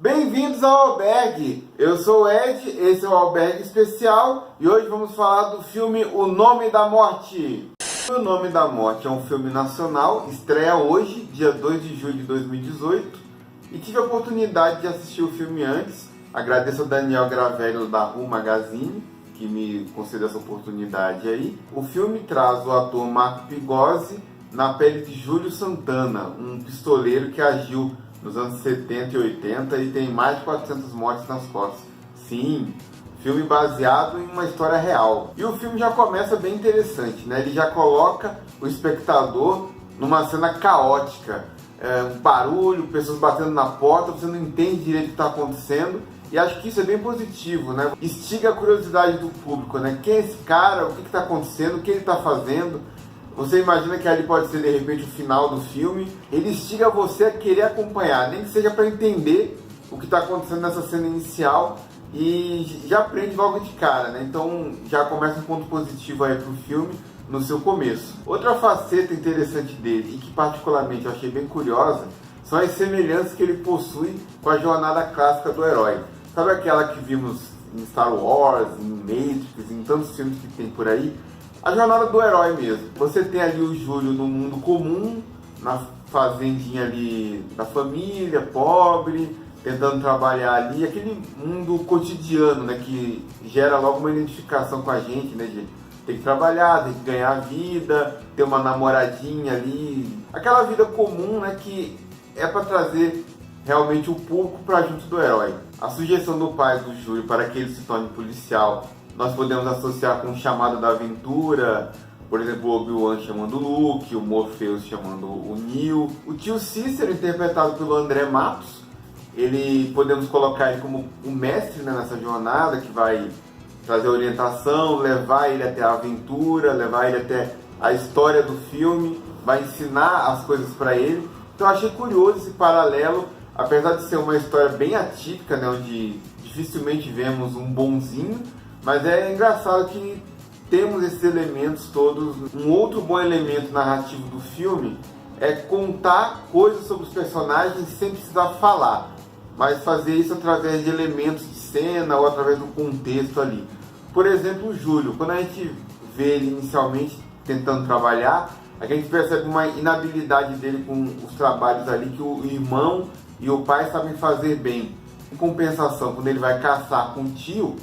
Bem-vindos ao Albergue! Eu sou o Ed, esse é o Albergue Especial e hoje vamos falar do filme O Nome da Morte. O Nome da Morte é um filme nacional, estreia hoje, dia 2 de julho de 2018, e tive a oportunidade de assistir o filme antes. Agradeço ao Daniel Gravello da Ru Magazine, que me concedeu essa oportunidade aí. O filme traz o ator Marco Pigossi na pele de Júlio Santana, um pistoleiro que agiu nos anos 70 e 80 e tem mais de 400 mortes nas costas. Sim, filme baseado em uma história real. E o filme já começa bem interessante, né? Ele já coloca o espectador numa cena caótica. Um barulho, pessoas batendo na porta, você não entende direito o que está acontecendo. E acho que isso é bem positivo, né? Instiga a curiosidade do público, né? Quem é esse cara? O que está acontecendo? O que ele está fazendo? Você imagina que ali pode ser de repente o final do filme. Ele instiga você a querer acompanhar, nem que seja para entender o que está acontecendo nessa cena inicial e já aprende logo de cara, né? Então já começa um ponto positivo aí pro filme no seu começo. Outra faceta interessante dele e que particularmente eu achei bem curiosa são as semelhanças que ele possui com a jornada clássica do herói. Sabe aquela que vimos em Star Wars, em Matrix, em tantos filmes que tem por aí? A jornada do herói mesmo. Você tem ali o Júlio no mundo comum, na fazendinha ali da família, pobre, tentando trabalhar ali, aquele mundo cotidiano, né, que gera logo uma identificação com a gente, né, de ter que trabalhar, ter que ganhar vida, ter uma namoradinha ali, aquela vida comum, né, que é para trazer realmente o público para junto do herói. A sugestão do pai do Júlio para que ele se torne policial nós podemos associar com o chamado da aventura, por exemplo, o Obi-Wan chamando o Luke, o Morpheus chamando o Neo. O tio Cícero, interpretado pelo André Matos, podemos colocar ele como o mestre, né, nessa jornada, que vai trazer orientação, levar ele até a aventura, levar ele até a história do filme, vai ensinar as coisas para ele. Então eu achei curioso esse paralelo, apesar de ser uma história bem atípica, né, onde dificilmente vemos um bonzinho, mas é engraçado que temos esses elementos todos. Um outro bom elemento narrativo do filme é contar coisas sobre os personagens sem precisar falar, mas fazer isso através de elementos de cena ou através do contexto ali. Por exemplo, o Júlio, quando a gente vê ele inicialmente tentando trabalhar, a gente percebe uma inabilidade dele com os trabalhos ali que o irmão e o pai sabem fazer bem. Em compensação, quando ele vai caçar com o tio,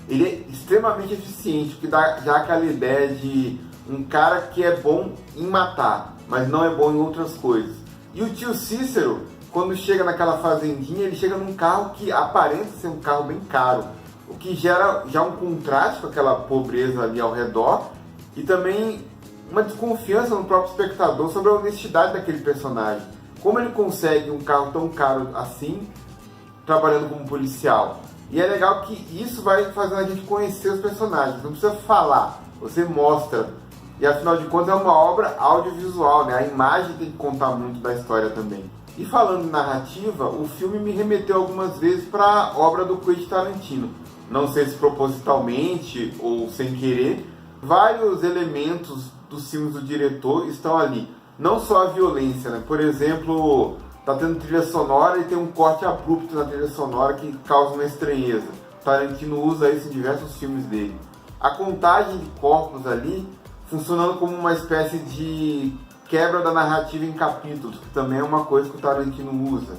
ele é extremamente eficiente, que dá já aquela ideia de um cara que é bom em matar, mas não é bom em outras coisas. E o tio Cícero, quando chega naquela fazendinha, ele chega num carro que aparenta ser um carro bem caro, o que gera já um contraste com aquela pobreza ali ao redor e também uma desconfiança no próprio espectador sobre a honestidade daquele personagem. Como ele consegue um carro tão caro assim, trabalhando como policial? E é legal que isso vai fazendo a gente conhecer os personagens. Não precisa falar, você mostra. E afinal de contas é uma obra audiovisual, né? A imagem tem que contar muito da história também. E falando em narrativa, o filme me remeteu algumas vezes para a obra do Quentin Tarantino. Não sei se propositalmente ou sem querer, vários elementos dos filmes do diretor estão ali. Não só a violência, né? Por exemplo, tá tendo trilha sonora e tem um corte abrupto na trilha sonora que causa uma estranheza. Tarantino usa isso em diversos filmes dele. A contagem de corpos ali funcionando como uma espécie de quebra da narrativa em capítulos, que também é uma coisa que o Tarantino usa.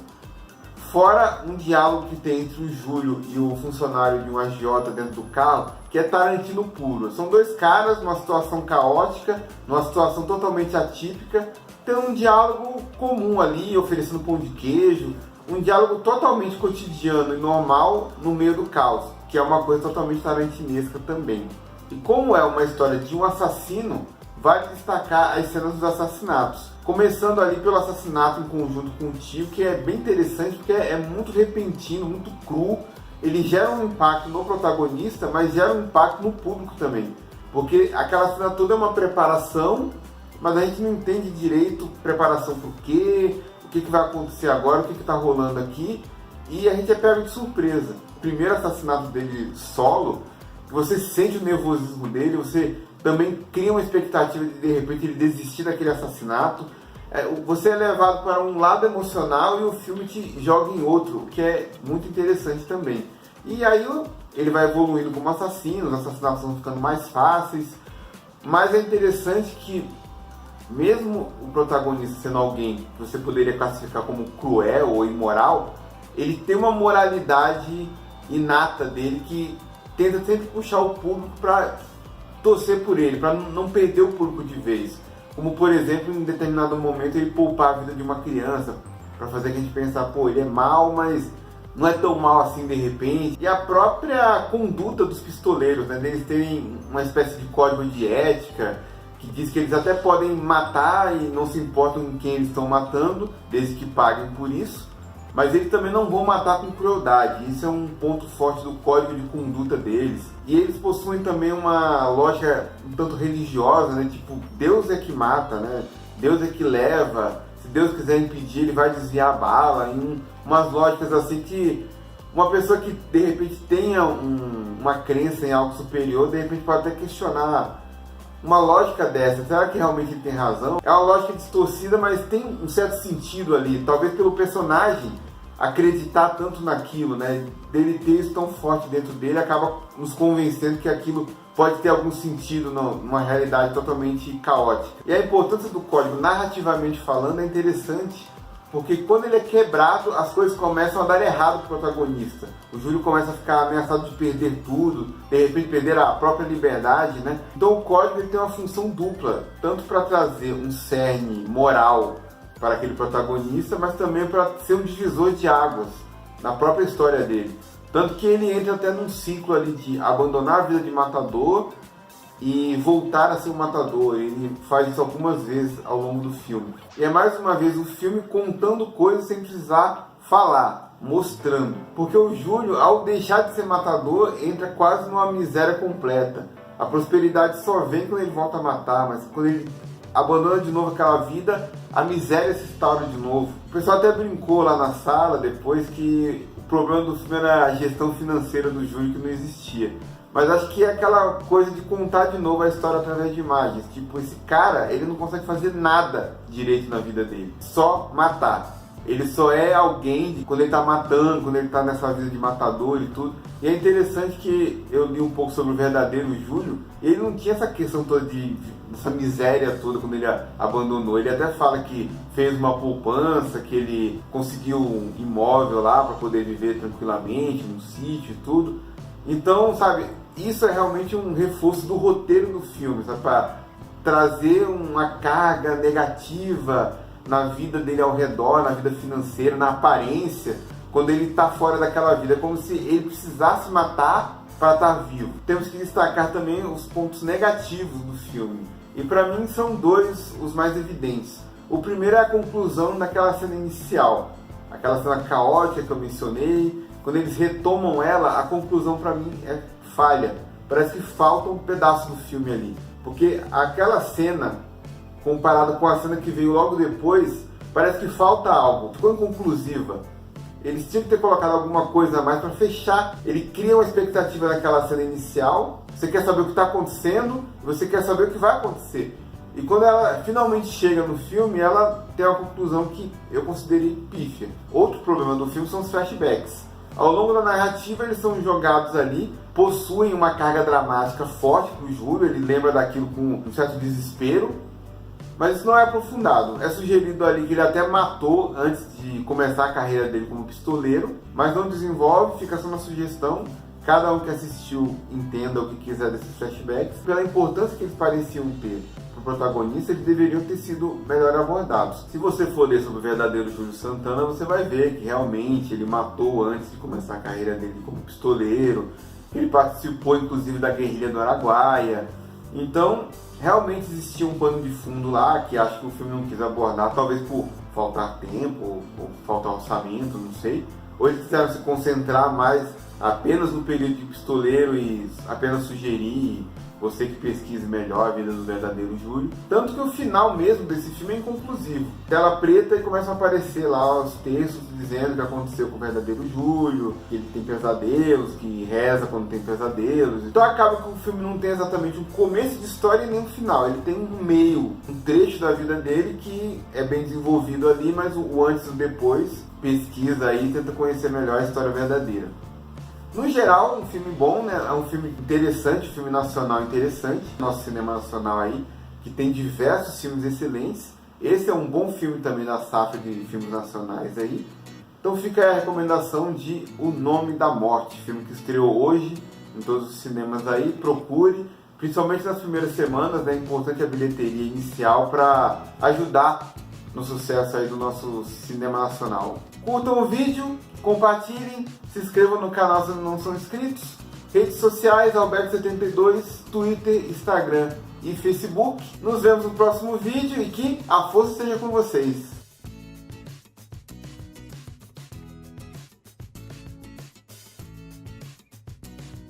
Fora um diálogo que tem entre o Júlio e o funcionário de um agiota dentro do carro, que é Tarantino puro. São dois caras numa situação caótica, numa situação totalmente atípica, tem um diálogo comum ali, oferecendo pão de queijo, um diálogo totalmente cotidiano e normal no meio do caos, que é uma coisa totalmente tarantinesca também. E como é uma história de um assassino, vale destacar as cenas dos assassinatos. Começando ali pelo assassinato em conjunto com o tio, que é bem interessante porque é muito repentino, muito cru. Ele gera um impacto no protagonista, mas gera um impacto no público também. Porque aquela cena toda é uma preparação, mas a gente não entende direito preparação por quê, o que vai acontecer agora, o que está rolando aqui, e a gente é pego de surpresa. O primeiro assassinato dele solo, você sente o nervosismo dele, você também cria uma expectativa de repente ele desistir daquele assassinato. você é levado para um lado emocional e o filme te joga em outro, o que é muito interessante também. E aí ele vai evoluindo como assassino, os assassinatos vão ficando mais fáceis, mas é interessante que mesmo o protagonista sendo alguém que você poderia classificar como cruel ou imoral, ele tem uma moralidade inata dele que tenta sempre puxar o público para torcer por ele, para não perder o público de vez. Como, por exemplo, em determinado momento ele poupar a vida de uma criança, para fazer a gente pensar, pô, ele é mal, mas não é tão mal assim de repente. E a própria conduta dos pistoleiros, né, deles terem uma espécie de código de ética, que diz que eles até podem matar e não se importam em quem eles estão matando, desde que paguem por isso, mas eles também não vão matar com crueldade. Isso é um ponto forte do código de conduta deles. E eles possuem também uma lógica um tanto religiosa, né? Tipo, Deus é que mata, né? Deus é que leva. Se Deus quiser impedir, ele vai desviar a bala. Em umas lógicas assim que uma pessoa que de repente tenha uma crença em algo superior, de repente pode até questionar uma lógica dessa. Será que realmente ele tem razão? É uma lógica distorcida, mas tem um certo sentido ali. Talvez pelo personagem acreditar tanto naquilo, né? Dele ter isso tão forte dentro dele, acaba nos convencendo que aquilo pode ter algum sentido numa realidade totalmente caótica. E a importância do código, narrativamente falando, é interessante, porque quando ele é quebrado, as coisas começam a dar errado para o protagonista. O Júlio começa a ficar ameaçado de perder tudo, de repente perder a própria liberdade, né? Então o código ele tem uma função dupla, tanto para trazer um cerne moral para aquele protagonista, mas também para ser um divisor de águas na própria história dele. Tanto que ele entra até num ciclo ali de abandonar a vida de matador e voltar a ser um matador. Ele faz isso algumas vezes ao longo do filme. E é mais uma vez o filme contando coisas sem precisar falar, mostrando. Porque o Júlio, ao deixar de ser matador, entra quase numa miséria completa. A prosperidade só vem quando ele volta a matar, mas quando ele abandona de novo aquela vida, a miséria se instaura de novo. O pessoal até brincou lá na sala depois que o problema do filme era a gestão financeira do Júlio, que não existia. Mas acho que é aquela coisa de contar de novo a história através de imagens. Tipo, esse cara, ele não consegue fazer nada direito na vida dele, só matar. Ele só é alguém quando ele tá matando, quando ele tá nessa vida de matador e tudo. E é interessante que eu li um pouco sobre o verdadeiro Júlio, ele não tinha essa questão toda dessa miséria toda quando ele abandonou. Ele até fala que fez uma poupança, que ele conseguiu um imóvel lá para poder viver tranquilamente, num sítio e tudo. Então, sabe, isso é realmente um reforço do roteiro do filme, sabe, para trazer uma carga negativa na vida dele ao redor, na vida financeira, na aparência, quando ele está fora daquela vida. É como se ele precisasse matar para estar vivo. Temos que destacar também os pontos negativos do filme. E para mim são dois os mais evidentes. O primeiro é a conclusão daquela cena inicial. Aquela cena caótica que eu mencionei. Quando eles retomam ela, a conclusão para mim é falha. Parece que falta um pedaço do filme ali. Porque aquela cena, comparado com a cena que veio logo depois, parece que falta algo, ficou inconclusiva. Eles tinham que ter colocado alguma coisa a mais para fechar. Ele cria uma expectativa naquela cena inicial, você quer saber o que está acontecendo, você quer saber o que vai acontecer. E quando ela finalmente chega no filme, ela tem uma conclusão que eu considerei pífia. Outro problema do filme são os flashbacks. Ao longo da narrativa eles são jogados ali, possuem uma carga dramática forte para o Júlio, ele lembra daquilo com um certo desespero, mas isso não é aprofundado. É sugerido ali que ele até matou antes de começar a carreira dele como pistoleiro, mas não desenvolve, fica só uma sugestão. Cada um que assistiu entenda o que quiser desses flashbacks. Pela importância que eles pareciam ter para o protagonista, eles deveriam ter sido melhor abordados. Se você for ler sobre o verdadeiro Júlio Santana, você vai ver que realmente ele matou antes de começar a carreira dele como pistoleiro. Ele participou inclusive da guerrilha do Araguaia. Então, realmente existia um pano de fundo lá que acho que o filme não quis abordar, talvez por faltar tempo ou faltar orçamento, não sei. Ou eles quiseram se concentrar mais apenas no período de pistoleiro e apenas sugerir você que pesquise melhor a vida do verdadeiro Júlio. Tanto que o final mesmo desse filme é inconclusivo. Tela preta e começam a aparecer lá os textos dizendo o que aconteceu com o verdadeiro Júlio, que ele tem pesadelos, que reza quando tem pesadelos. Então acaba que o filme não tem exatamente um começo de história e nem um final. Ele tem um meio, um trecho da vida dele que é bem desenvolvido ali, mas o antes e o depois, pesquisa aí e tenta conhecer melhor a história verdadeira. No geral, um filme bom, né? É um filme interessante, um filme nacional interessante. Nosso cinema nacional aí, que tem diversos filmes excelentes. Esse é um bom filme também da safra de filmes nacionais aí. Então fica aí a recomendação de O Nome da Morte, filme que estreou hoje em todos os cinemas aí. Procure, principalmente nas primeiras semanas, é importante a bilheteria inicial para ajudar no sucesso aí do nosso cinema nacional. Curtam o vídeo, compartilhem, se inscrevam no canal se não são inscritos. Redes sociais, Alberto72, Twitter, Instagram e Facebook. Nos vemos no próximo vídeo e que a força esteja com vocês.